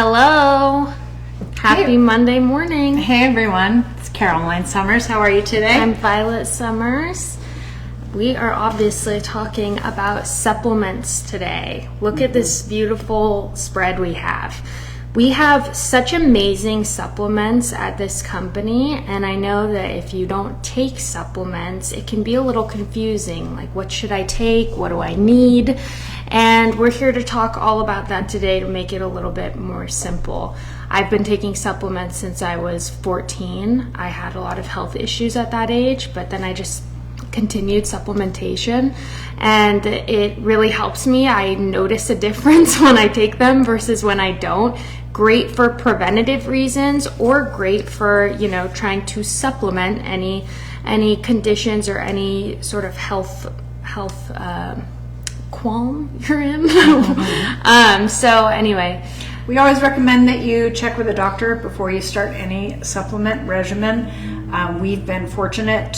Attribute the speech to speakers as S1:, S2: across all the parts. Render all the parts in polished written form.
S1: Hello. Happy Monday morning.
S2: Hey everyone, it's Caroline Summers. How are you today?
S1: I'm Violet Summers. We are obviously talking about supplements today. Look at this beautiful spread we have. We have such amazing supplements at this company, and I know that if you don't take supplements, it can be a little confusing. Like, what should I take? What do I need? And we're here to talk all about that today to make it a little bit more simple. I've been taking supplements since I was 14. I had a lot of health issues at that age, but then I just continued supplementation, and it really helps me. I notice a difference when I take them versus when I don't. Great for preventative reasons, or great for, trying to supplement any conditions or any sort of health qualm you're in. So anyway,
S2: we always recommend that you check with a doctor before you start any supplement regimen. We've been fortunate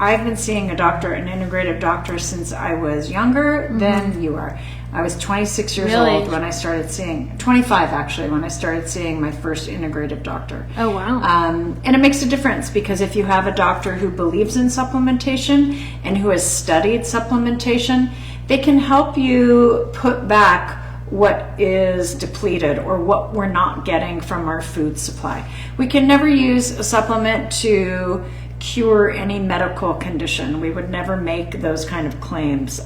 S2: I've been seeing an integrative doctor since I was younger than you are. I was 26 years old when I started 25 actually, when I started seeing my first integrative doctor.
S1: Oh, wow.
S2: And it makes a difference, because if you have a doctor who believes in supplementation and who has studied supplementation, they can help you put back what is depleted or what we're not getting from our food supply. We can never use a supplement to cure any medical condition. We would never make those kind of claims.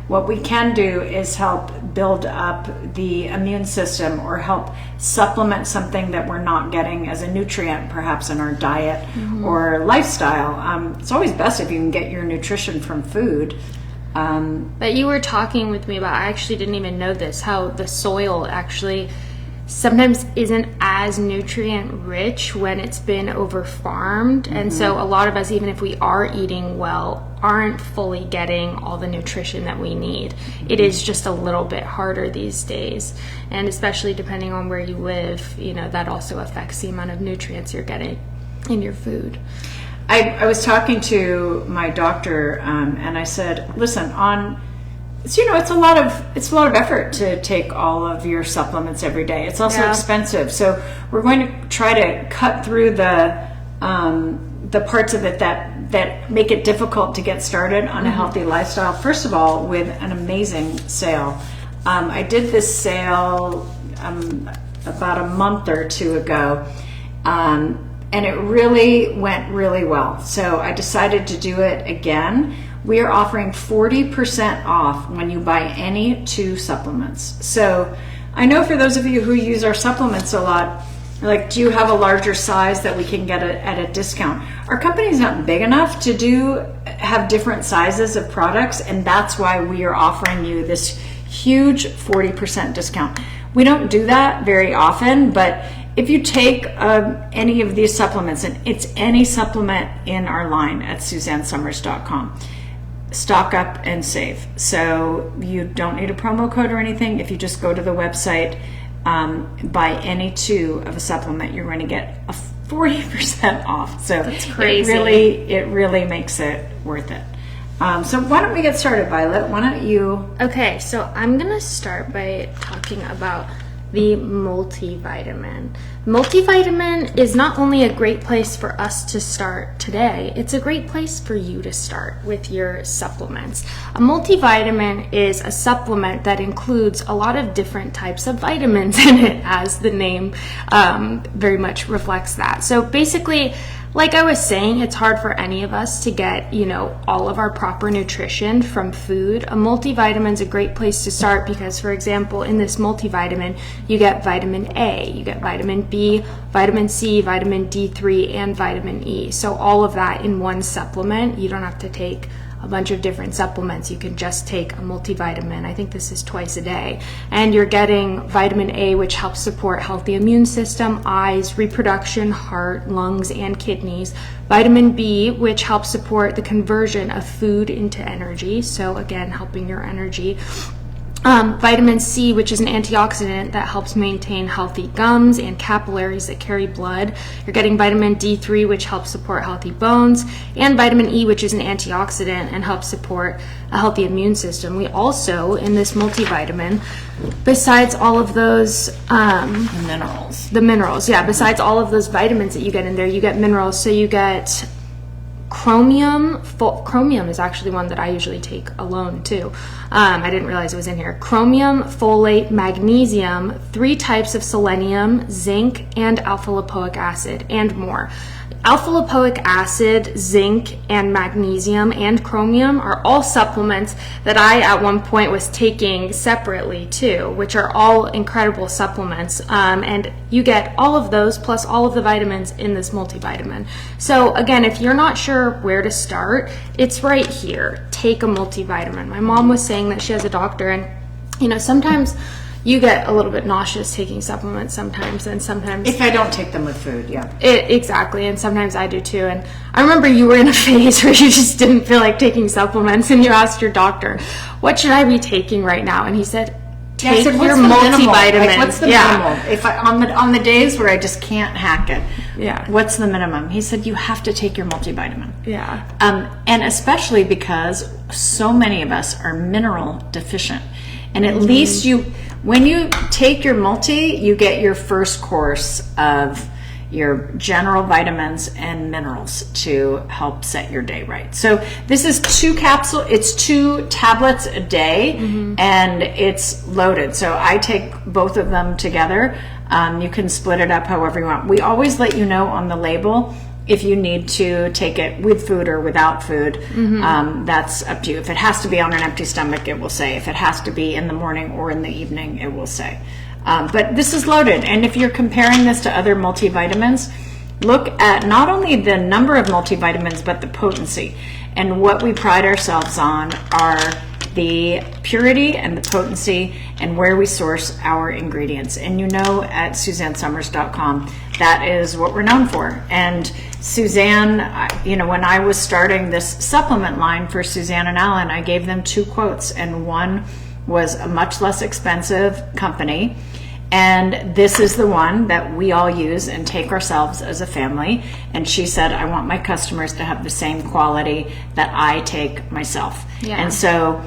S2: What we can do is help build up the immune system, or help supplement something that we're not getting as a nutrient, perhaps in our diet or lifestyle. It's always best if you can get your nutrition from food.
S1: But you were talking with me about, I actually didn't even know this, how the soil actually sometimes isn't as nutrient rich when it's been over farmed. And so a lot of us, even if we are eating well, aren't fully getting all the nutrition that we need. It is just a little bit harder these days. And especially depending on where you live, that also affects the amount of nutrients you're getting in your food.
S2: I was talking to my doctor, and I said, listen, it's a lot of effort to take all of your supplements every day. It's also expensive. So we're going to try to cut through the parts of it that make it difficult to get started on a healthy lifestyle. First of all, with an amazing sale. I did this sale about a month or two ago. And it really went really well. So I decided to do it again. We are offering 40% off when you buy any 2 supplements. So I know for those of you who use our supplements a lot, like, do you have a larger size that we can get at a discount? Our company's not big enough to have different sizes of products, and that's why we are offering you this huge 40% discount. We don't do that very often, but if you take any of these supplements, and it's any supplement in our line at SuzanneSummers.com, stock up and save. So you don't need a promo code or anything. If you just go to the website, buy any 2 of a supplement, you're going to get a 40% off. So
S1: that's crazy.
S2: It really makes it worth it. So why don't we get started, Violet? Why don't you?
S1: Okay, so I'm going to start by talking about the multivitamin. Multivitamin is not only a great place for us to start today, it's a great place for you to start with your supplements. A multivitamin is a supplement that includes a lot of different types of vitamins in it, as the name very much reflects that. So basically, like I was saying, it's hard for any of us to get, all of our proper nutrition from food. A multivitamin is a great place to start because, for example, in this multivitamin, you get vitamin A, you get vitamin B, vitamin C, vitamin D3, and vitamin E. So all of that in one supplement. You don't have to take a bunch of different supplements. You can just take a multivitamin. I think this is twice a day. And you're getting vitamin A, which helps support healthy immune system, eyes, reproduction, heart, lungs, and kidneys. Vitamin B, which helps support the conversion of food into energy. So again, helping your energy. Vitamin C, which is an antioxidant that helps maintain healthy gums and capillaries that carry blood. You're getting vitamin D3, which helps support healthy bones, and vitamin E, which is an antioxidant and helps support a healthy immune system. We also, in this multivitamin, besides all of those
S2: The minerals.
S1: besides all of those vitamins that you get in there, you get minerals. So you get chromium. Chromium is actually one that I usually take alone too. I didn't realize it was in here. Chromium, folate, magnesium, 3 types of selenium, zinc, and alpha lipoic acid, and more. Alpha lipoic acid, zinc, and magnesium and chromium are all supplements that I at one point was taking separately too, which are all incredible supplements. And you get all of those plus all of the vitamins in this multivitamin. So again, if you're not sure where to start, it's right here. Take a multivitamin. My mom was saying that she has a doctor, and sometimes you get a little bit nauseous taking supplements sometimes, and sometimes
S2: If I don't take them with food, yeah.
S1: Exactly, and sometimes I do too. And I remember you were in a phase where you just didn't feel like taking supplements, and you asked your doctor, what should I be taking right now? And he said, take your multivitamin.
S2: Like, what's the minimal? If on the days where I just can't hack it, what's the minimum? He said, you have to take your multivitamin.
S1: Yeah.
S2: And especially because so many of us are mineral deficient. And at least when you take your multi, you get your first course of your general vitamins and minerals to help set your day right. So this is 2 tablets a day, and it's loaded. So I take both of them together. You can split it up however you want. We always let you know on the label if you need to take it with food or without food. That's up to you. If it has to be on an empty stomach, it will say. If it has to be in the morning or in the evening, it will say. But this is loaded. And if you're comparing this to other multivitamins, look at not only the number of multivitamins, but the potency. And what we pride ourselves on are the purity and the potency and where we source our ingredients. And at SuzanneSummers.com, that is what we're known for. And Suzanne, when I was starting this supplement line for Suzanne and Alan, I gave them 2 quotes, and one was a much less expensive company, and this is the one that we all use and take ourselves as a family. And she said, I want my customers to have the same quality that I take myself.
S1: Yeah.
S2: And so,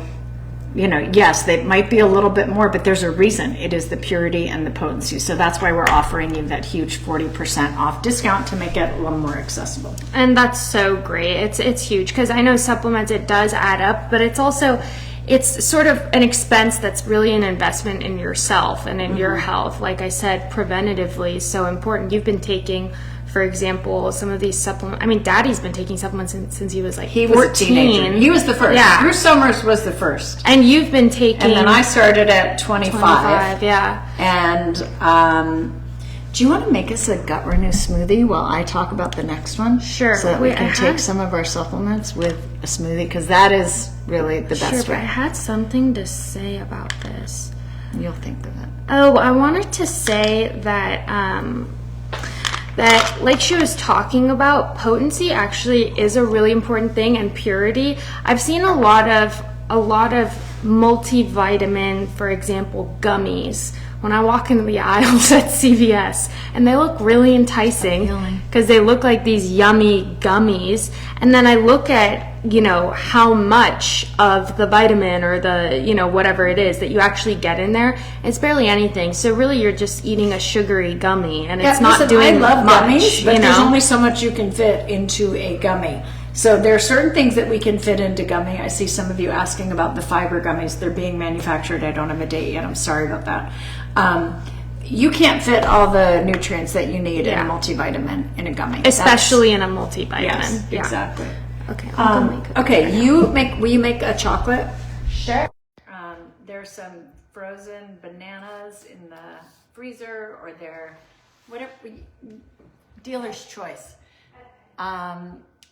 S2: yes, they might be a little bit more, but there's a reason. It is the purity and the potency. So that's why we're offering you that huge 40% off discount to make it a little more accessible.
S1: And that's so great. It's huge, because I know supplements, it does add up, but it's also, it's sort of an expense that's really an investment in yourself and in your health. Like I said, preventatively is so important. You've been taking, for example, some of these supplements. I mean, Daddy's been taking supplements since he was like 14.
S2: Was a teenager. He was the first.
S1: Yeah.
S2: Bruce Summers was the first.
S1: And you've been taking...
S2: And then I started at 25.
S1: Yeah.
S2: And do you want to make us a gut renew smoothie while I talk about the next one?
S1: Sure.
S2: So that we can take some of our supplements with a smoothie, because that is really the best
S1: Sure, but
S2: way.
S1: I had something to say about this.
S2: You'll think of it.
S1: Oh, I wanted to say that that, like she was talking about, potency actually is a really important thing, and purity. I've seen a lot of multivitamin, for example, gummies, when I walk into the aisles at CVS, and they look really enticing because they look like these yummy gummies. And then I look at, how much of the vitamin or the, whatever it is that you actually get in there. It's barely anything. So really you're just eating a sugary gummy, and it's not doing much. I love
S2: gummies, but there's only so much you can fit into a gummy. So there are certain things that we can fit into gummy. I see some of you asking about the fiber gummies. They're being manufactured. I don't have a date yet. I'm sorry about that. You can't fit all the nutrients that you need in a multivitamin in a gummy.
S1: Especially in a multivitamin.
S2: Yes, exactly.
S1: Okay, I'll go make a
S2: will you make a chocolate?
S1: Sure.
S2: There's some frozen bananas in the freezer, or they're whatever, dealer's choice.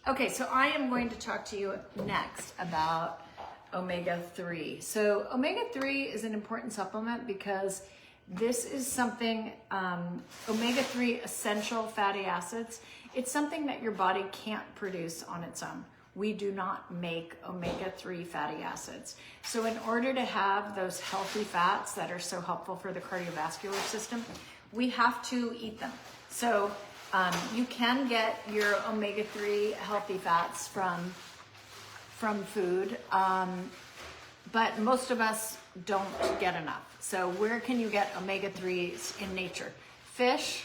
S2: Okay, so I am going to talk to you next about omega-3. So omega-3 is an important supplement because this is something, omega-3 essential fatty acids, it's something that your body can't produce on its own. we do not make omega-3 fatty acids. So in order to have those healthy fats that are so helpful for the cardiovascular system, we have to eat them. So you can get your omega-3 healthy fats from food, but most of us don't get enough. So where can you get omega-3s in nature? Fish,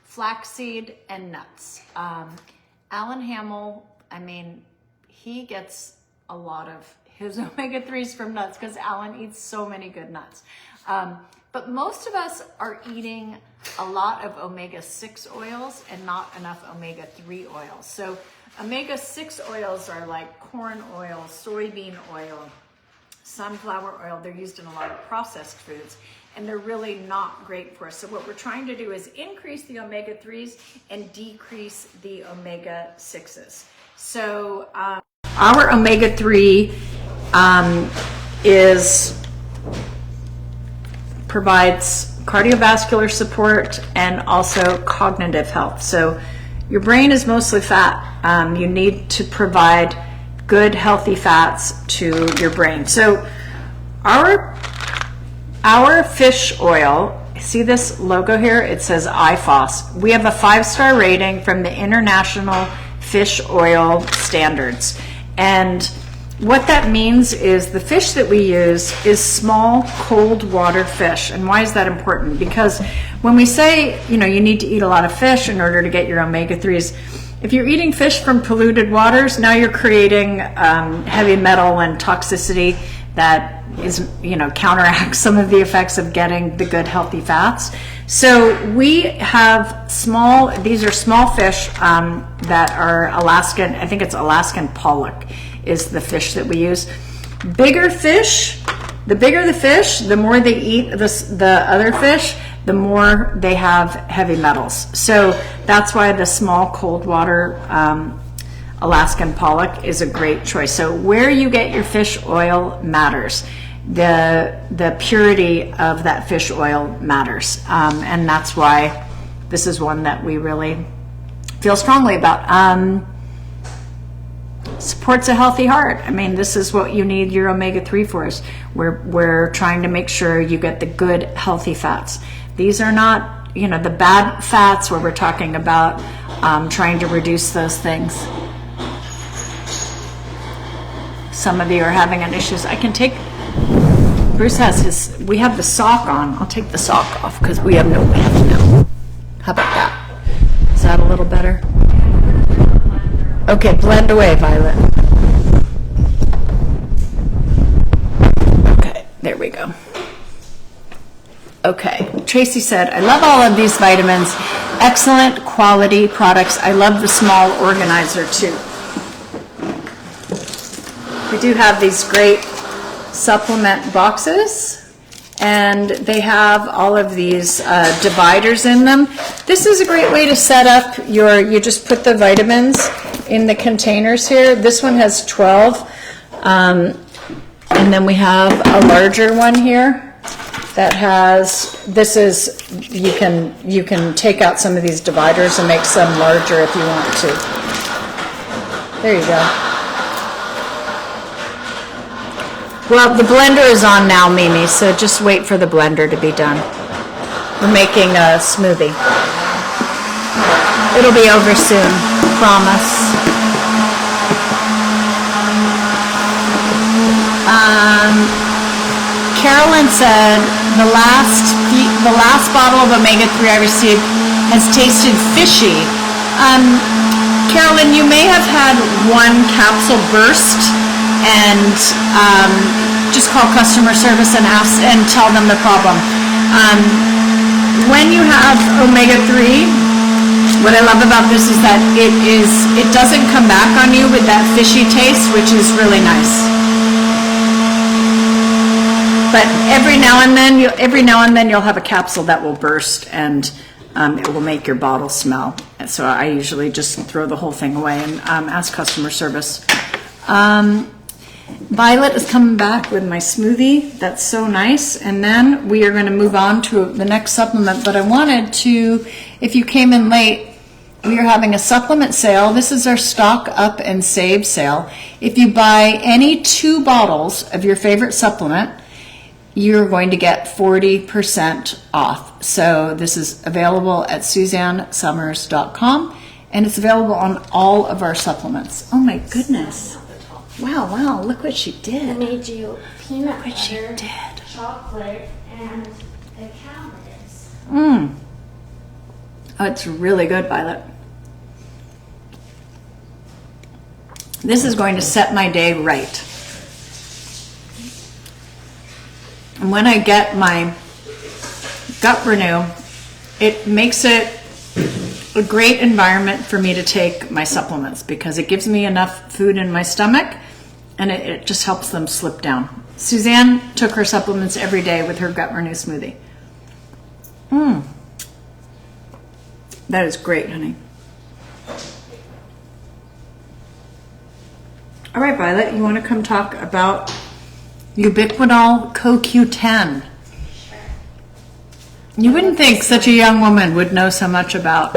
S2: flaxseed, and nuts. Alan Hamill, I mean, he gets a lot of his omega-3s from nuts because Alan eats so many good nuts. But most of us are eating a lot of omega-6 oils and not enough omega-3 oils. So omega-6 oils are like corn oil, soybean oil, sunflower oil. They're used in a lot of processed foods, and they're really not great for us. So what we're trying to do is increase the omega-3s and decrease the omega-6s. So our omega-3 provides cardiovascular support and also cognitive health. So your brain is mostly fat. You need to provide good, healthy fats to your brain. So our fish oil, see this logo here? It says IFOS. We have a 5-star rating from the International Fish Oil Standards. And what that means is the fish that we use is small, cold water fish. And why is that important? Because when we say, you need to eat a lot of fish in order to get your omega-3s, if you're eating fish from polluted waters, now you're creating heavy metal and toxicity that is, counteracts some of the effects of getting the good healthy fats. So we have these are small fish that are Alaskan, I think it's Alaskan pollock is the fish that we use. Bigger fish, the bigger the fish, the more they eat the other fish, the more they have heavy metals. So that's why the small cold water Alaskan pollock is a great choice. So where you get your fish oil matters. The purity of that fish oil matters. And that's why this is one that we really feel strongly about. Supports a healthy heart. I mean, this is what you need your omega-3 for. Is we're trying to make sure you get the good healthy fats. These are not, the bad fats where we're talking about trying to reduce those things. Some of you are having an issues. I can take, Bruce has we have the sock on. I'll take the sock off because we have no wind now. How about that? Is that a little better? Okay, blend away, Violet. Okay, there we go. Okay, Tracy said, I love all of these vitamins. Excellent quality products. I love the small organizer too. We do have these great supplement boxes, and they have all of these dividers in them. This is a great way to set up you just put the vitamins in the containers here. This one has 12, and then we have a larger one here that has, you can take out some of these dividers and make some larger if you want to. There you go. Well, the blender is on now, Mimi, so just wait for the blender to be done. We're making a smoothie. It'll be over soon, promise. Carolyn said, the last bottle of omega-3 I received has tasted fishy. Carolyn, you may have had one capsule burst, and just call customer service and ask and tell them the problem. When you have omega-3, what I love about this is that it doesn't come back on you with that fishy taste, which is really nice. But every now and then you'll have a capsule that will burst, and it will make your bottle smell. And so I usually just throw the whole thing away and ask customer service. Violet is coming back with my smoothie. That's so nice. And then we are going to move on to the next supplement. But I wanted to, if you came in late, we are having a supplement sale. This is our stock up and save sale. If you buy any 2 bottles of your favorite supplement, you're going to get 40% off. So this is available at SuzanneSummers.com, and it's available on all of our supplements. Oh my goodness. Wow, look what she
S1: I
S2: did.
S1: made you peanut
S2: What she
S1: butter,
S2: did.
S1: chocolate, and a calories.
S2: Oh, it's really good, Violet. This is going to set my day right. And when I get my gut renew, it makes it a great environment for me to take my supplements because it gives me enough food in my stomach and it just helps them slip down. Suzanne took her supplements every day with her gut renew smoothie. That is great, honey. All right, Violet, you want to come talk about Ubiquinol CoQ10? You wouldn't think such a young woman would know so much about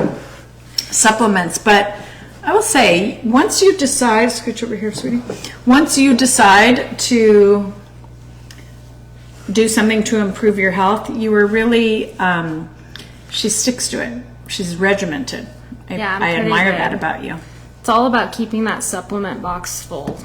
S2: supplements, but I will say, once you decide, scooch over here, sweetie. Once you decide to do something to improve your health, you are really, she sticks to it. She's regimented. I admire that about you.
S1: It's all about keeping that supplement box full.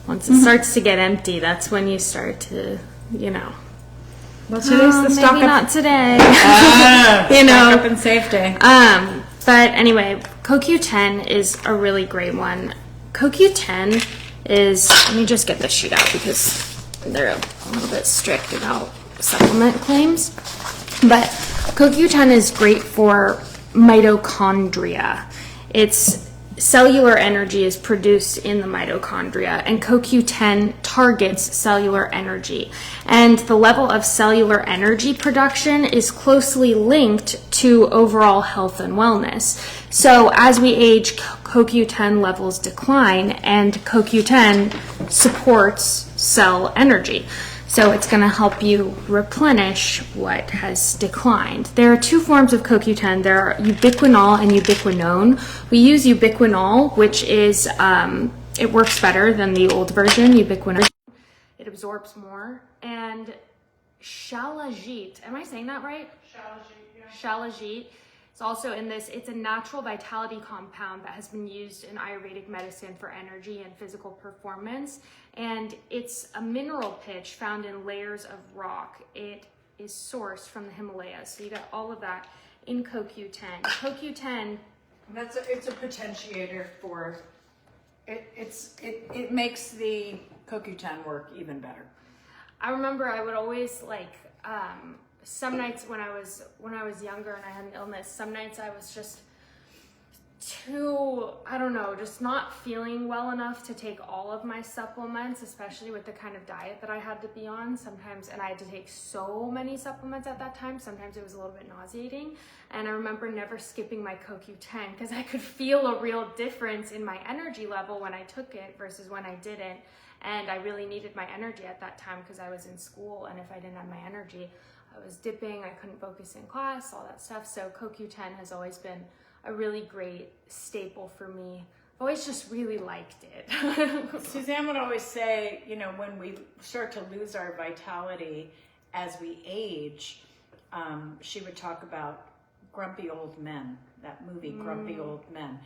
S1: Once it starts to get empty, that's when you start to,
S2: Well, today's the stock
S1: maybe
S2: up.
S1: not today.
S2: Stock up and save day.
S1: But anyway, CoQ10 is a really great one. CoQ10 is, let me just get this sheet out because they're a little bit strict about supplement claims. But CoQ10 is great for mitochondria. Its cellular energy is produced in the mitochondria, and CoQ10 targets cellular energy. And the level of cellular energy production is closely linked to overall health and wellness. So as we age, CoQ10 levels decline, and CoQ10 supports cell energy. So it's going to help you replenish what has declined. There are 2 forms of CoQ10. There are ubiquinol and ubiquinone. We use ubiquinol, which is, it works better than the old version, ubiquinone. It absorbs more. And Shilajit, am I saying that right?
S3: Shalajit, yeah.
S1: Shilajit. It's also in this, it's a natural vitality compound that has been used in Ayurvedic medicine for energy and physical performance. And it's a mineral pitch found in layers of rock. It is sourced from the Himalayas. So you got all of that in CoQ10. CoQ10,
S2: It's a potentiator for, it makes the CoQ10 work even better.
S1: I remember I would always some nights when I was younger and I had an illness, some nights I was just just not feeling well enough to take all of my supplements, especially with the kind of diet that I had to be on sometimes, and I had to take so many supplements at that time. Sometimes it was a little bit nauseating, and I remember never skipping my CoQ10 because I could feel a real difference in my energy level when I took it versus when I didn't. And I really needed my energy at that time because I was in school, and if I didn't have my energy, I was dipping, I couldn't focus in class, all that stuff. So CoQ10 has always been a really great staple for me. I've always just really liked it.
S2: Suzanne would always say, when we start to lose our vitality as we age, she would talk about grumpy old men, that movie, Grumpy Old Men.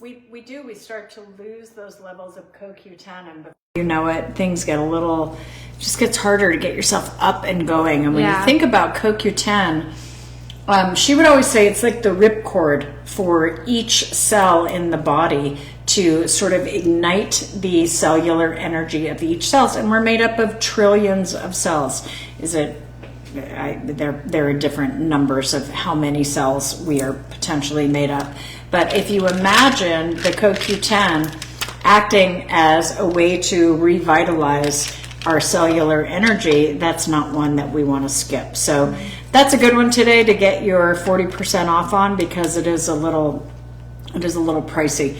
S2: We start to lose those levels of CoQ10, and you know it, things get just gets harder to get yourself up and going. And when you think about CoQ10, she would always say it's like the ripcord for each cell in the body to sort of ignite the cellular energy of each cells. And we're made up of trillions of cells. There are different numbers of how many cells we are potentially made up. But if you imagine the CoQ10 acting as a way to revitalize our cellular energy, that's not one that we want to skip. So that's a good one today to get your 40% off on, because it is a little pricey.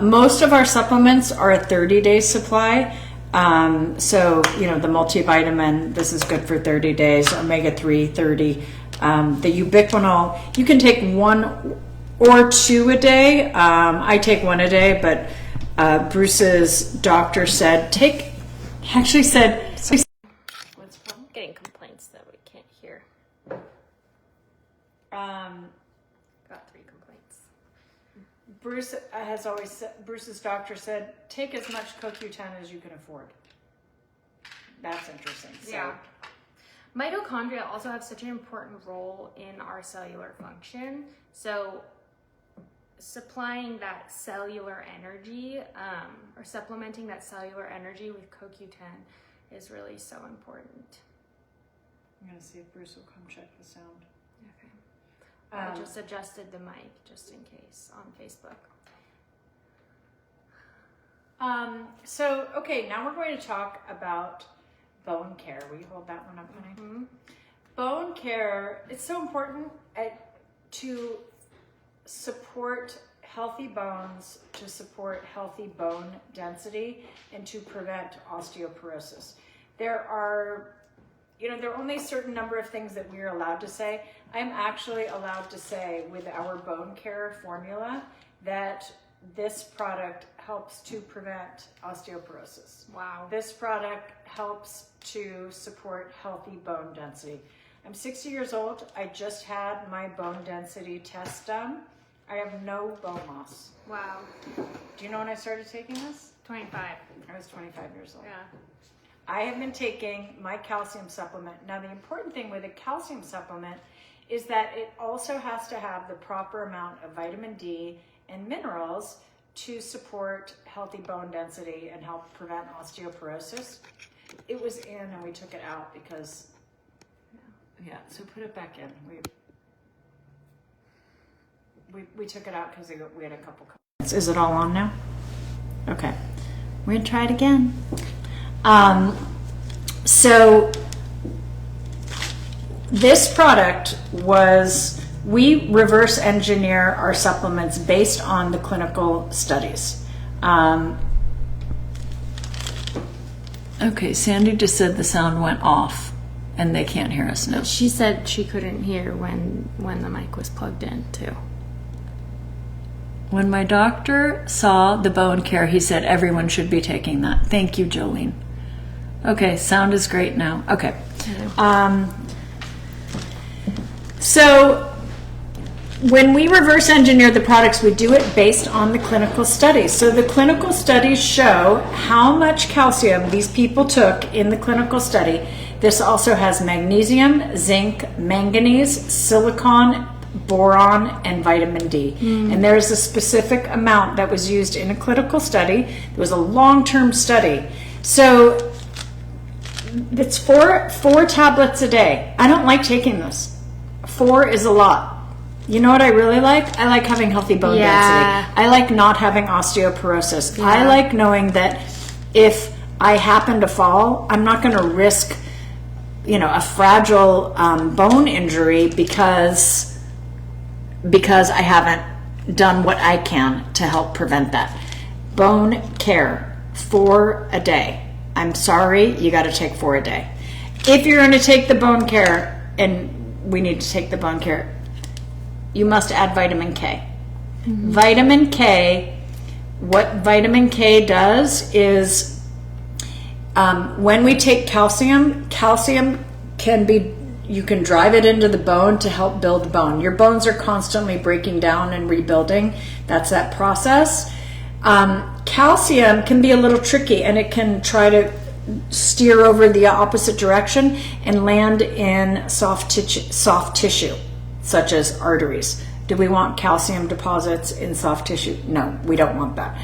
S2: Most of our supplements are a 30-day supply. So, the multivitamin, this is good for 30 days, omega-3, 30. The ubiquinol, you can take 1 or 2 a day. I take 1 a day, but Bruce's doctor said
S1: I'm getting complaints that we can't hear. Got 3 complaints.
S2: Bruce's doctor said, take as much CoQ10 as you can afford. That's interesting. So.
S1: Yeah. Mitochondria also have such an important role in our cellular function. So supplying that cellular energy, or supplementing that cellular energy with CoQ10 is really so important.
S2: I'm going to see if Bruce will come check the sound.
S1: Okay. I just adjusted the mic just in case on Facebook.
S2: Okay, now we're going to talk about bone care. Will you hold that one up, honey? Mm-hmm. Bone care, it's so important to support healthy bones, to support healthy bone density, and to prevent osteoporosis. There are only a certain number of things that we are allowed to say. I'm actually allowed to say with our bone care formula that this product helps to prevent osteoporosis.
S1: Wow.
S2: This product helps to support healthy bone density. I'm 60 years old. I just had my bone density test done. I have no bone loss.
S1: Wow.
S2: Do you know when I started taking this?
S1: 25.
S2: I was 25 years old.
S1: Yeah.
S2: I have been taking my calcium supplement. Now, the important thing with a calcium supplement is that it also has to have the proper amount of vitamin D and minerals to support healthy bone density and help prevent osteoporosis. It was in and we took it out because, yeah, so put it back in. We took it out because we had a couple comments. Is it all on now? Okay. We're going to try it again. So this product we reverse engineer our supplements based on the clinical studies. Okay, Sandy just said the sound went off and they can't hear us now.
S1: She said she couldn't hear when the mic was plugged in too.
S2: When my doctor saw the bone care, he said everyone should be taking that. Thank you, Jolene. Okay, sound is great now. Okay. So when we reverse engineer the products, we do it based on the clinical studies. So the clinical studies show how much calcium these people took in the clinical study. This also has magnesium, zinc, manganese, silicon, boron, and vitamin D. And there's a specific amount that was used in a clinical study. It was a long-term study. So it's four tablets a day. I don't like taking this. 4 is a lot. You know what I really like? I like having healthy bone density. I like not having osteoporosis. Yeah. I like knowing that if I happen to fall, I'm not going to risk, a fragile bone injury because I haven't done what I can to help prevent that. Bone care, 4 a day. I'm sorry, you got to take 4 a day. If you're going to take the bone care, and we need to take the bone care, you must add vitamin K. Mm-hmm. Vitamin K, what vitamin K does is when we take calcium can be, you can drive it into the bone to help build bone. Your bones are constantly breaking down and rebuilding. That's that process. Calcium can be a little tricky and it can try to steer over the opposite direction and land in soft tissue, such as arteries. Do we want calcium deposits in soft tissue? No, we don't want that.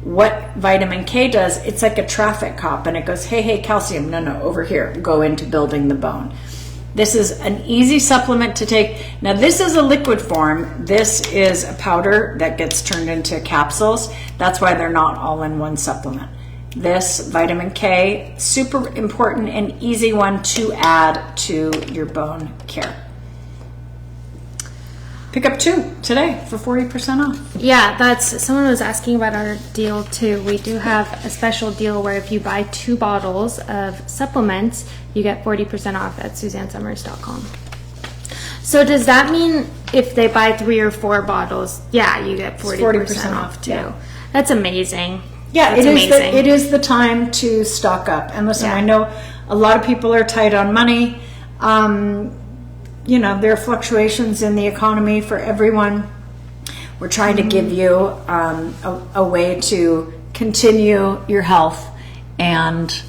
S2: What vitamin K does, it's like a traffic cop and it goes, hey, calcium, no, over here, go into building the bone. This is an easy supplement to take. Now this is a liquid form. This is a powder that gets turned into capsules. That's why they're not all in one supplement. This vitamin K, super important and easy one to add to your bone care. Pick up 2 today for 40% off.
S1: Yeah, someone was asking about our deal too. We do have a special deal where if you buy 2 bottles of supplements, you get 40% off at SuzanneSummers.com. So does that mean if they buy 3 or 4 bottles, you get 40% off too.
S2: Yeah.
S1: That's amazing.
S2: Yeah,
S1: That's
S2: it is the time to stock up. And listen, I know a lot of people are tight on money. There are fluctuations in the economy for everyone. We're trying to give you a way to continue your health and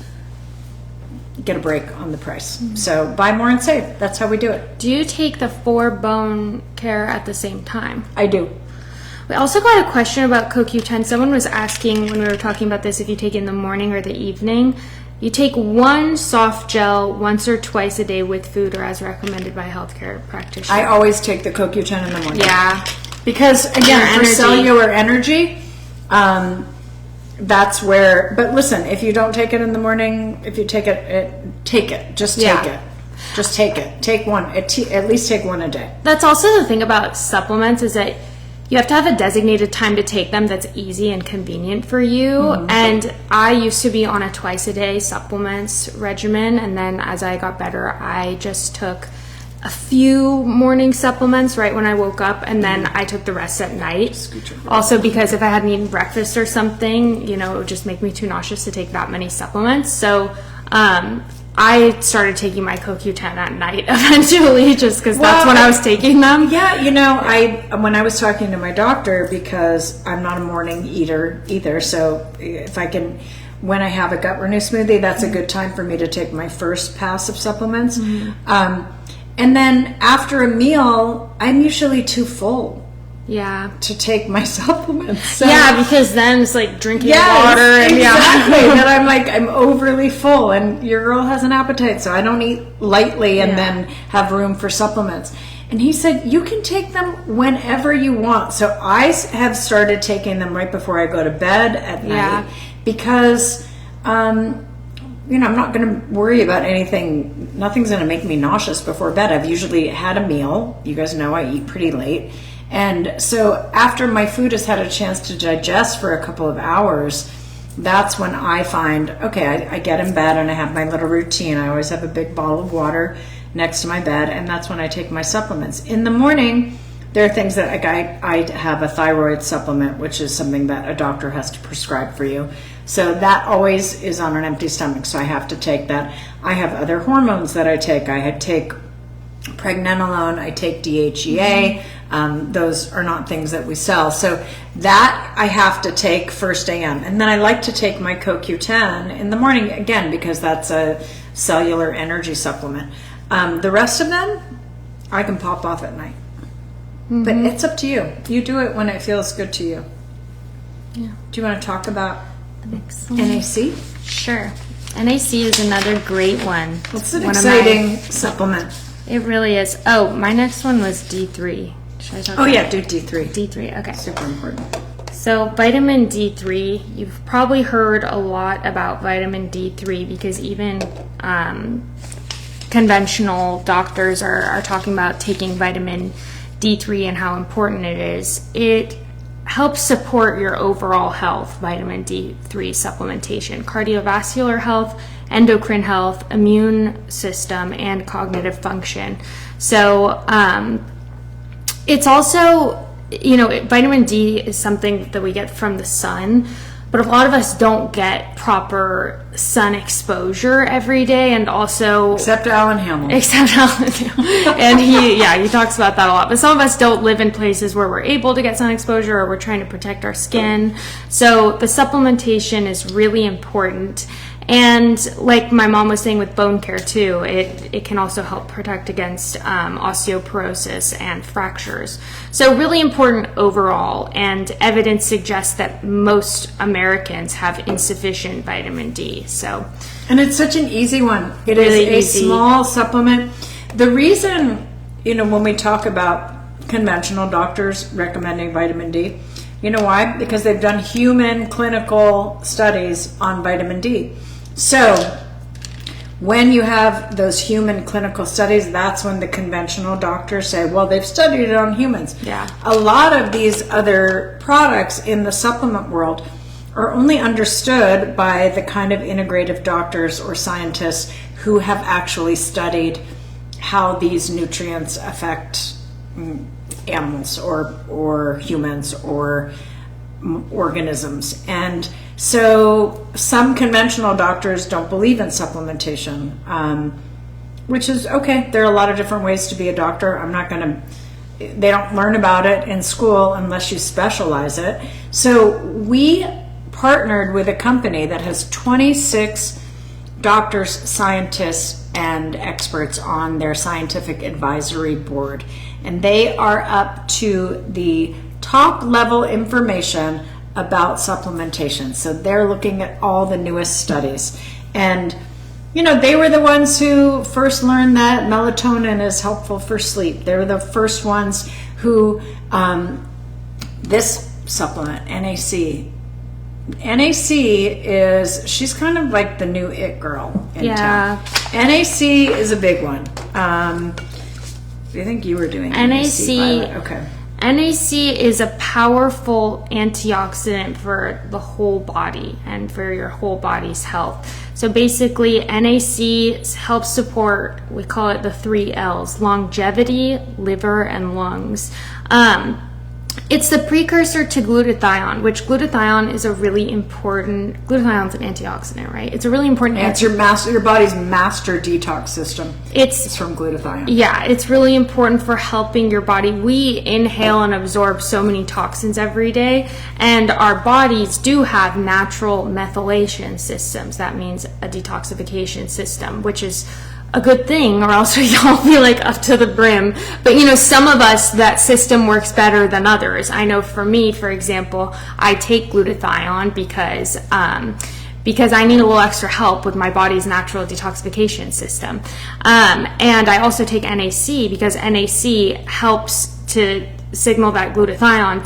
S2: get a break on the price. So buy more and save. That's how we do it.
S1: Do you take the 4 bone care at the same time?
S2: I do.
S1: We also got a question about CoQ10. Someone was asking when we were talking about this if you take it in the morning or the evening. You take 1 soft gel once or twice a day with food or as recommended by a healthcare practitioner.
S2: I always take the CoQ10 in the morning.
S1: Yeah.
S2: Because, again, for cellular energy, that's where... But listen, if you don't take it in the morning, if you take it. Just take it. Just take it. Take one. At least take 1 a day.
S1: That's also the thing about supplements is that you have to have a designated time to take them that's easy and convenient for you. And I used to be on a twice-a-day supplements regimen, and then as I got better, I just took a few morning supplements right when I woke up, and then I took the rest at night. Also because if I hadn't eaten breakfast or something, it would just make me too nauseous to take that many supplements. So I started taking my CoQ10 at night eventually, just because that's when I was taking them.
S2: Yeah, when I was talking to my doctor, because I'm not a morning eater either, so if I can, when I have a gut renew smoothie, that's a good time for me to take my first pass of supplements. And then after a meal, I'm usually too full. To take my supplements. So,
S1: because then it's like drinking water. And
S2: exactly. Then I'm like, I'm overly full, and your girl has an appetite, so I don't eat lightly and then have room for supplements. And he said, you can take them whenever you want. So I have started taking them right before I go to bed at night because, I'm not going to worry about anything. Nothing's going to make me nauseous before bed. I've usually had a meal. You guys know I eat pretty late. And so after my food has had a chance to digest for a couple of hours, that's when I find, I get in bed and I have my little routine. I always have a big bottle of water next to my bed, and that's when I take my supplements. In the morning, there are things that I have a thyroid supplement, which is something that a doctor has to prescribe for you. So that always is on an empty stomach, so I have to take that. I have other hormones that I take. I take pregnenolone, I take DHEA. Those are not things that we sell. So that I have to take first AM. And then I like to take my CoQ10 in the morning, again, because that's a cellular energy supplement. The rest of them, I can pop off at night. But it's up to you. You do it when it feels good to you. Yeah. Do you want to talk about NAC?
S1: Sure. NAC is another great one.
S2: It's an exciting supplement.
S1: It really is. Oh, my next one was D3. Should I talk about
S2: do D3.
S1: D3, okay.
S2: Super important.
S1: So vitamin D3, you've probably heard a lot about vitamin D3 because even conventional doctors are talking about taking vitamin D3 and how important it is. It helps support your overall health, vitamin D3 supplementation, cardiovascular health, endocrine health, immune system, and cognitive function. So it's also, vitamin D is something that we get from the sun, but a lot of us don't get proper sun exposure every day, and also...
S2: Except Alan Hamill.
S1: And he talks about that a lot. But some of us don't live in places where we're able to get sun exposure, or we're trying to protect our skin. So the supplementation is really important. And like my mom was saying with bone care too, it can also help protect against osteoporosis and fractures. So really important overall, and evidence suggests that most Americans have insufficient vitamin D.
S2: And it's such an easy one. It
S1: really
S2: is a
S1: easy.
S2: Small supplement. The reason, when we talk about conventional doctors recommending vitamin D, you know why? Because they've done human clinical studies on vitamin D. So when you have those human clinical studies, that's when the conventional doctors say, well, they've studied it on humans.
S1: Yeah.
S2: A lot of these other products in the supplement world are only understood by the kind of integrative doctors or scientists who have actually studied how these nutrients affect animals or humans or organisms. And so some conventional doctors don't believe in supplementation, which is okay. There are a lot of different ways to be a doctor. They don't learn about it in school unless you specialize it. So we partnered with a company that has 26 doctors, scientists, and experts on their scientific advisory board. And they are up to the top level information about supplementation. So they're looking at all the newest studies. And, they were the ones who first learned that melatonin is helpful for sleep. They were the first ones who, this supplement, NAC she's kind of like the new it girl in town. NAC is a big one. I think you were doing NAC. Okay.
S1: NAC is a powerful antioxidant for the whole body and for your whole body's health. So basically, NAC helps support, we call it the 3 L's, longevity, liver, and lungs. It's the precursor to glutathione, which glutathione is glutathione's an antioxidant, right? It's a really important
S2: It's your body's master detox system. It's from glutathione.
S1: Yeah, it's really important for helping your body. We inhale and absorb so many toxins every day, and our bodies do have natural methylation systems. That means a detoxification system, which is a good thing, or else we all be like up to the brim. But some of us, that system works better than others. I know for me, for example, I take glutathione because I need a little extra help with my body's natural detoxification system. And I also take NAC because NAC helps to signal that glutathione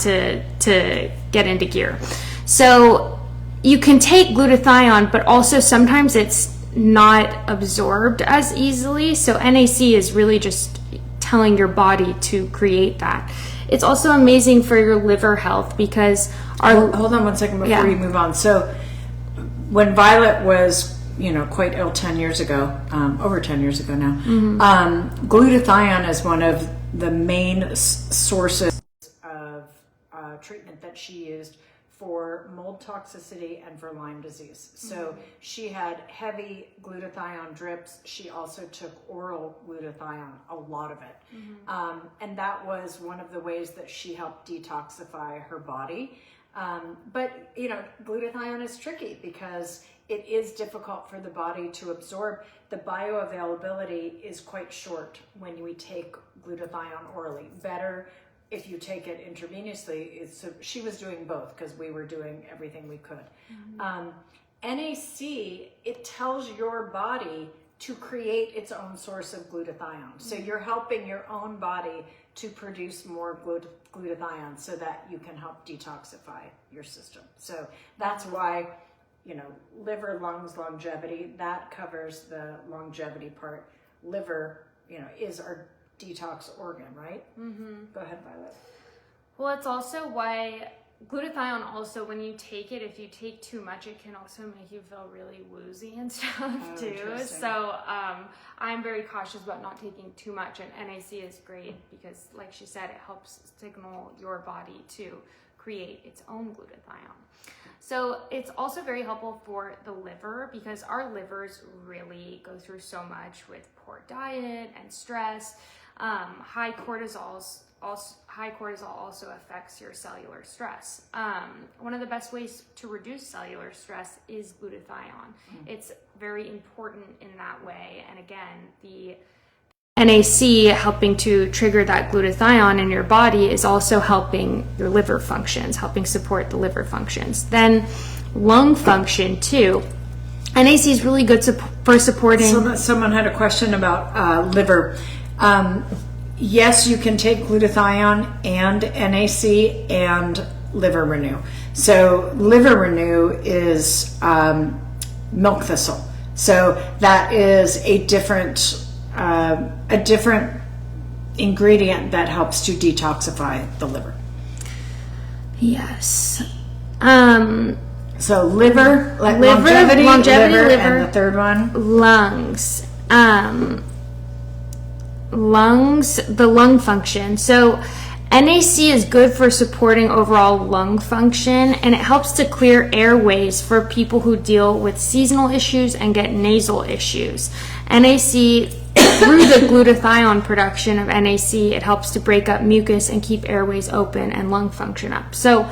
S1: to get into gear. So you can take glutathione, but also sometimes it's not absorbed as easily. So NAC is really just telling your body to create that. It's also amazing for your liver health because
S2: hold on one second before you move on. So when Violet was quite ill 10 years ago, over 10 years ago now, glutathione is one of the main sources of treatment that she used for mold toxicity and for Lyme disease. So she had heavy glutathione drips. She also took oral glutathione, a lot of it. And that was one of the ways that she helped detoxify her body. But glutathione is tricky because it is difficult for the body to absorb. The bioavailability is quite short when we take glutathione orally. Better if you take it intravenously. She was doing both because we were doing everything we could. NAC, it tells your body to create its own source of glutathione. So you're helping your own body to produce more glutathione so that you can help detoxify your system. So that's why, liver, lungs, longevity, that covers the longevity part. Liver, is our detox organ, right? Go ahead, Violet.
S1: Well, it's also why glutathione also, when you take it, if you take too much, it can also make you feel really woozy and stuff too. So I'm very cautious about not taking too much, and NAC is great because, like she said, it helps signal your body to create its own glutathione. So it's also very helpful for the liver because our livers really go through so much with poor diet and stress. High cortisol also affects your cellular stress. One of the best ways to reduce cellular stress is glutathione. It's very important in that way. And again, the NAC helping to trigger that glutathione in your body is also helping your liver functions, helping support the liver functions. Then lung function too. NAC is really good for supporting.
S2: Someone had a question about liver. Yes, you can take glutathione and NAC and liver renew. So liver renew is milk thistle. So that is a different ingredient that helps to detoxify the liver.
S1: Yes.
S2: So liver, longevity, liver, and the third one?
S1: Lungs. the lung function. So NAC is good for supporting overall lung function, and it helps to clear airways for people who deal with seasonal issues and get nasal issues. NAC, through the glutathione production of NAC, it helps to break up mucus and keep airways open and lung function up. So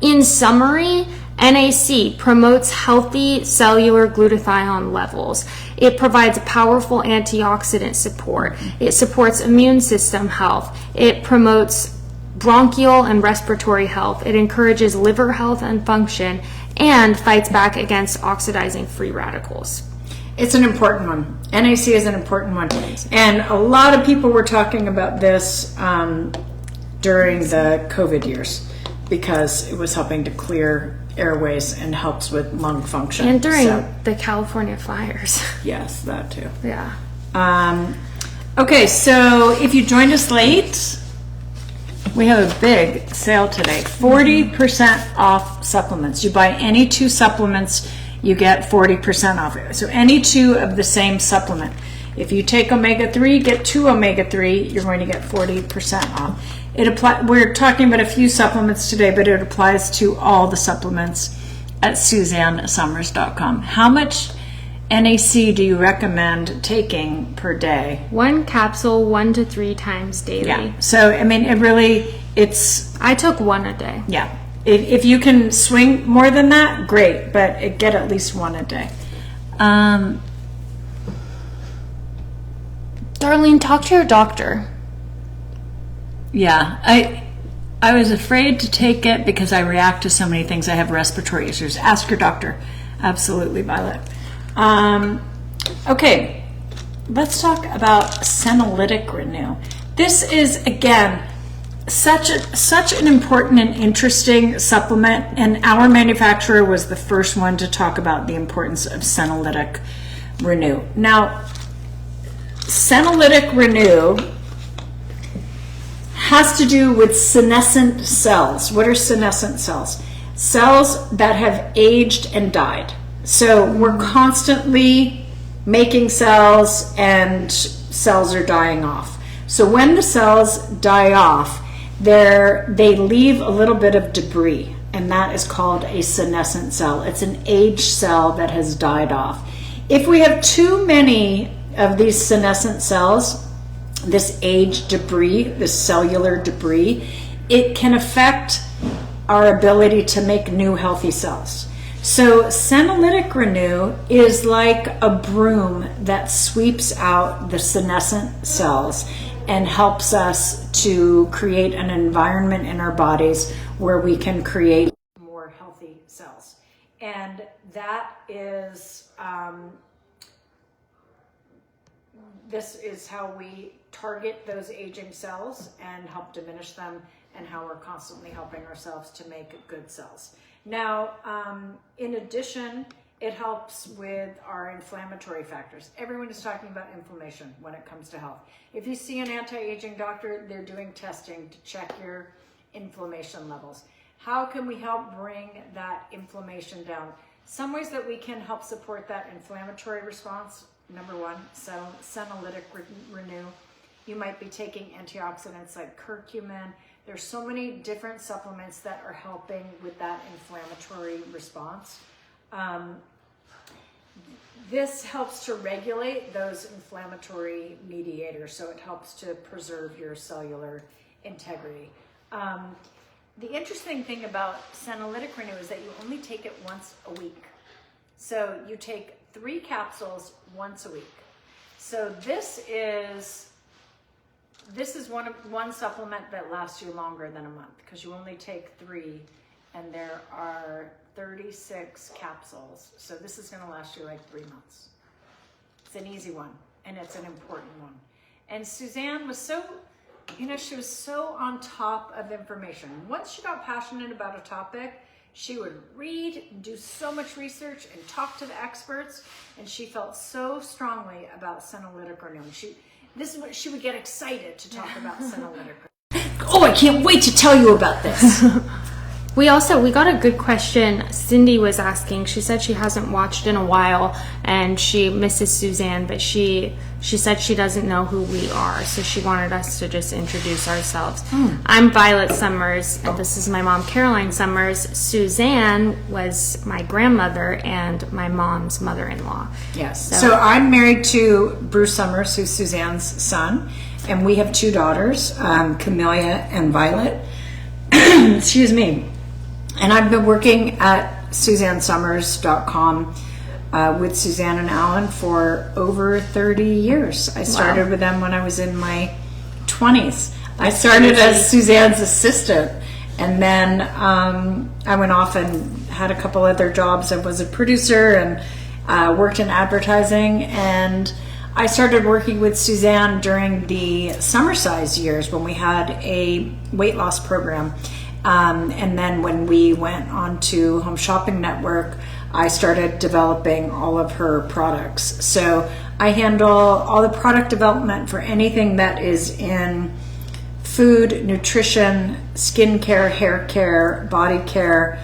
S1: in summary, NAC promotes healthy cellular glutathione levels. It provides powerful antioxidant support. It supports immune system health. It promotes bronchial and respiratory health. It encourages liver health and function, and fights back against oxidizing free radicals.
S2: It's an important one. NAC is an important one. And a lot of people were talking about this during the COVID years because it was helping to clear airways and helps with lung function.
S1: And during the California fires.
S2: Yes, that too.
S1: Yeah.
S2: Okay, so if you joined us late, we have a big sale today. 40% off supplements. You buy any 2 supplements, you get 40% off it. So any 2 of the same supplement. If you take omega-3, get 2 omega-3, you're going to get 40% off. We're talking about a few supplements today, but it applies to all the supplements at SuzanneSummers.com. How much NAC do you recommend taking per day?
S1: 1 capsule 1 to 3 times daily.
S2: Yeah. So, I mean,
S1: I took 1 a day.
S2: Yeah. If you can swing more than that, great, but get at least 1 a day.
S1: Darlene, talk to your doctor.
S2: Yeah, I was afraid to take it because I react to so many things. I have respiratory issues. Ask your doctor. Absolutely, Violet. Okay, let's talk about Senolytic Renew. This is, again, such an important and interesting supplement, and our manufacturer was the first one to talk about the importance of Senolytic Renew. Now, Senolytic Renew has to do with senescent cells. What are senescent cells? Cells that have aged and died. So we're constantly making cells and cells are dying off. So when the cells die off, they leave a little bit of debris, and that is called a senescent cell. It's an aged cell that has died off. If we have too many of these senescent cells, this aged debris, this cellular debris, it can affect our ability to make new healthy cells. So Senolytic Renew is like a broom that sweeps out the senescent cells and helps us to create an environment in our bodies where we can create more healthy cells. And that is, this is how we target those aging cells and help diminish them, and how we're constantly helping ourselves to make good cells. Now, in addition, it helps with our inflammatory factors. Everyone is talking about inflammation when it comes to health. If you see an anti-aging doctor, they're doing testing to check your inflammation levels. How can we help bring that inflammation down? Some ways that we can help support that inflammatory response. Number 1, Senolytic Renew. You might be taking antioxidants like curcumin. There's so many different supplements that are helping with that inflammatory response. This helps to regulate those inflammatory mediators, so it helps to preserve your cellular integrity. The interesting thing about Senolytic Renew is that you only take it once a week. So you take 3 capsules once a week. So this is one supplement that lasts you longer than a month, because you only take 3, and there are 36 capsules. So this is going to last you like 3 months. It's an easy one, and it's an important one. And Suzanne was so, she was so on top of information. Once she got passionate about a topic, she would read, do so much research, and talk to the experts, and she felt so strongly about Senolytic Renew. She would get excited to talk about Senolytic Renew. Oh, I can't wait to tell you about this.
S1: We got a good question. Cindy was asking. She said she hasn't watched in a while, and she misses Suzanne, but she said she doesn't know who we are, so she wanted us to just introduce ourselves. I'm Violet Summers, and this is my mom, Caroline Summers. Suzanne was my grandmother and my mom's mother-in-law.
S2: Yes. So I'm married to Bruce Summers, who's Suzanne's son, and we have 2 daughters, Camellia and Violet. Excuse me. And I've been working at SuzanneSummers.com with Suzanne and Alan for over 30 years. I started with them when I was in my 20s. I started as Suzanne's assistant, and then I went off and had a couple other jobs. I was a producer and worked in advertising, and I started working with Suzanne during the summer size years when we had a weight loss program. And then when we went on to Home Shopping Network, I started developing all of her products. So I handle all the product development for anything that is in food, nutrition, skincare, hair care, body care.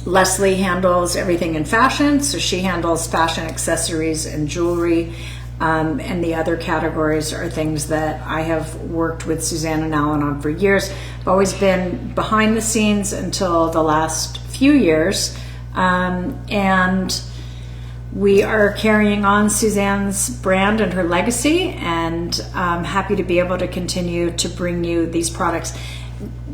S2: Leslie handles everything in fashion, so she handles fashion accessories and jewelry. And the other categories are things that I have worked with Suzanne and Alan on for years. I've always been behind the scenes until the last few years. And we are carrying on Suzanne's brand and her legacy, and I'm happy to be able to continue to bring you these products.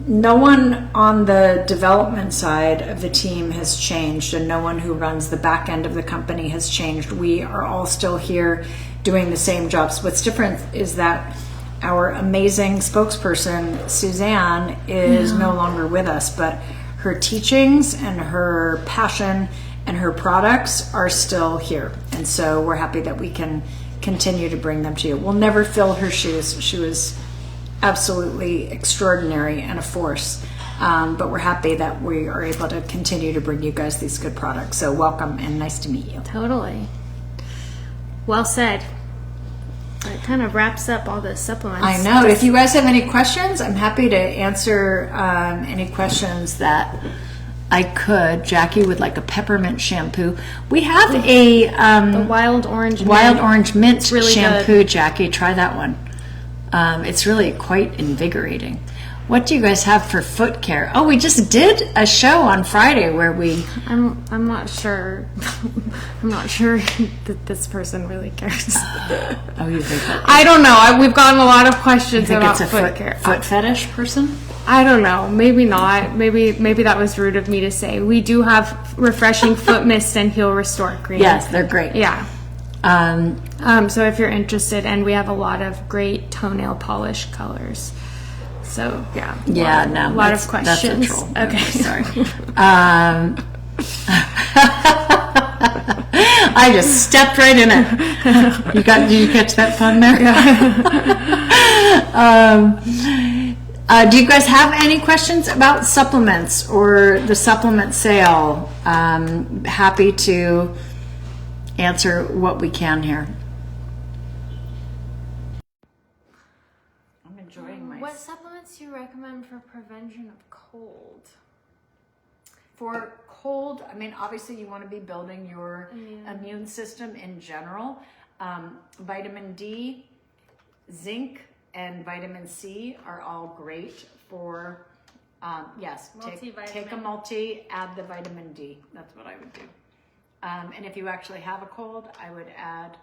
S2: No one on the development side of the team has changed, and no one who runs the back end of the company has changed. We are all still here doing the same jobs. What's different is that our amazing spokesperson, Suzanne, is no longer with us, but her teachings and her passion and her products are still here. And so we're happy that we can continue to bring them to you. We'll never fill her shoes. She was absolutely extraordinary and a force. But we're happy that we are able to continue to bring you guys these good products. So welcome and nice to meet you.
S1: Totally. Well said. It kind of wraps up all the supplements.
S2: I know. If you guys have any questions, I'm happy to answer any questions that I could. Jackie would like a peppermint shampoo. We have
S1: the wild orange
S2: mint
S1: really
S2: shampoo,
S1: good.
S2: Jackie. Try that one. It's really quite invigorating. What do you guys have for foot care? Oh, we just did a show on Friday where we...
S1: I'm not sure. I'm not sure that this person really cares.
S2: Oh, you think that?
S1: I don't know. We've gotten a lot of questions about
S2: it's a
S1: foot care.
S2: Foot fetish person?
S1: I don't know. Maybe not. Maybe that was rude of me to say. We do have refreshing foot mist and heel restore cream.
S2: Yes, they're great.
S1: Yeah. So if you're interested, and we have a lot of great toenail polish colors. So yeah.
S2: Yeah,
S1: a lot of questions.
S2: That's a troll.
S1: Okay,
S2: sorry. I just stepped right in it. Did you catch that pun there? Yeah. Do you guys have any questions about supplements or the supplement sale? Happy to answer what we can here. I'm enjoying my...
S1: What supplements do you recommend for prevention of cold?
S2: For cold, I mean, obviously you want to be building your immune system in general. Vitamin D, zinc, and vitamin C are all great for, take a multi, add the vitamin D. That's what I would do. And if you actually have a cold, I would add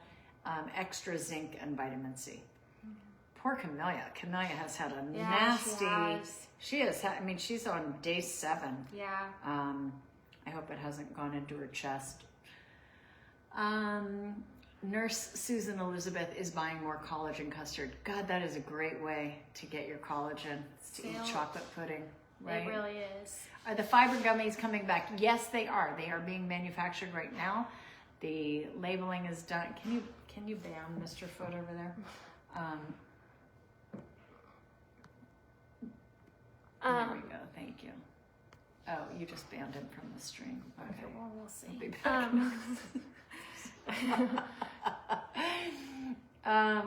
S2: extra zinc and vitamin C. Poor Camellia. Camellia has had a nasty... She has had, I mean, she's on day 7.
S1: Yeah.
S2: I hope it hasn't gone into her chest. Nurse Susan Elizabeth is buying more collagen custard. God, that is a great way to get your collagen. It's to eat chocolate pudding, right?
S1: It really is.
S2: Are the fiber gummies coming back? Yes, they are. They are being manufactured right now. The labeling is done. Can you ban Mr. Foot over there? There we go. Thank you. Oh, you just banned him from the stream. Okay,
S1: well, we'll see.
S2: I'll be back.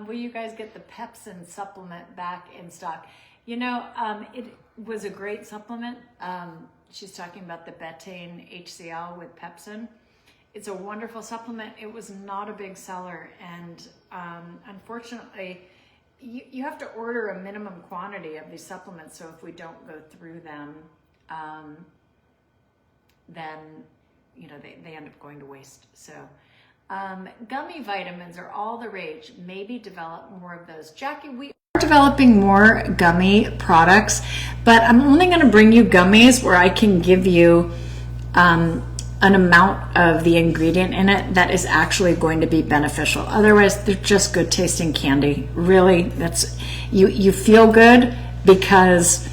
S2: will you guys get the Pepsin supplement back in stock? You know, it was a great supplement. She's talking about the betaine HCl with Pepsin. It's a wonderful supplement. It was not a big seller, and unfortunately, you have to order a minimum quantity of these supplements. So if we don't go through them, then you know they end up going to waste. So gummy vitamins are all the rage. Maybe develop more of those, Jackie. We are developing more gummy products, but I'm only going to bring you gummies where I can give you an amount of the ingredient in it that is actually going to be beneficial. Otherwise, they're just good tasting candy. Really, that's you feel good because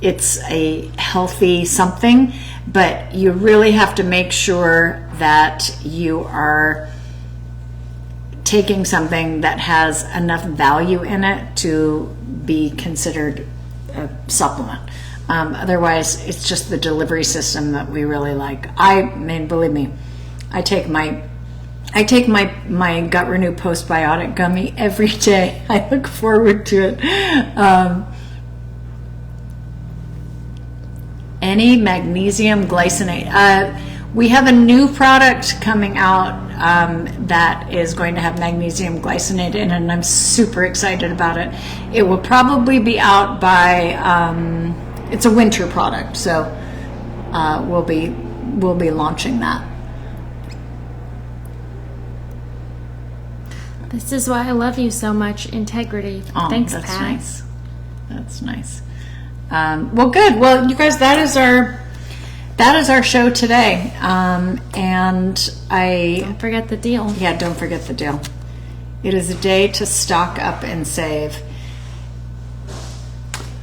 S2: it's a healthy something, but you really have to make sure that you are taking something that has enough value in it to be considered a supplement. Otherwise, it's just the delivery system that we really like. I mean, believe me, I take my Gut Renew postbiotic gummy every day. I look forward to it. Any magnesium glycinate. We have a new product coming out that is going to have magnesium glycinate in it, and I'm super excited about it. It will probably be out by it's a winter product, so we'll be launching that.
S1: This is why I love you so much. Integrity.
S2: Oh,
S1: Thanks,
S2: that's
S1: Pat.
S2: nice. That's nice. Well, good. Well, you guys, that is our show today. And
S1: Don't forget the deal.
S2: Yeah, don't forget the deal. It is a day to stock up and save.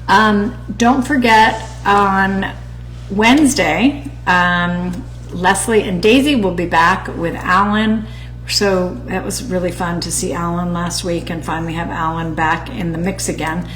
S2: Don't forget on Wednesday, Leslie and Daisy will be back with Alan. So that was really fun to see Alan last week and finally have Alan back in the mix again.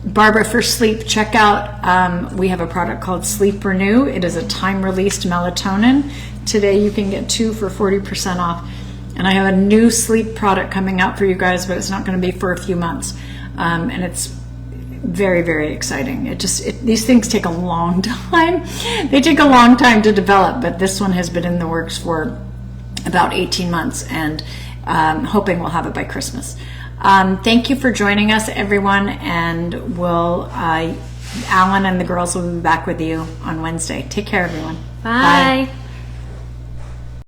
S2: Barbara, for sleep, check out, we have a product called Sleep Renew. It is a time-released melatonin. Today you can get 2 for 40% off. And I have a new sleep product coming out for you guys, but it's not going to be for a few months. And it's very, very exciting. These things take a long time. They take a long time to develop, but this one has been in the works for about 18 months, and hoping we'll have it by Christmas. Thank you for joining us, everyone, and Alan and the girls will be back with you on Wednesday. Take care, everyone.
S1: Bye.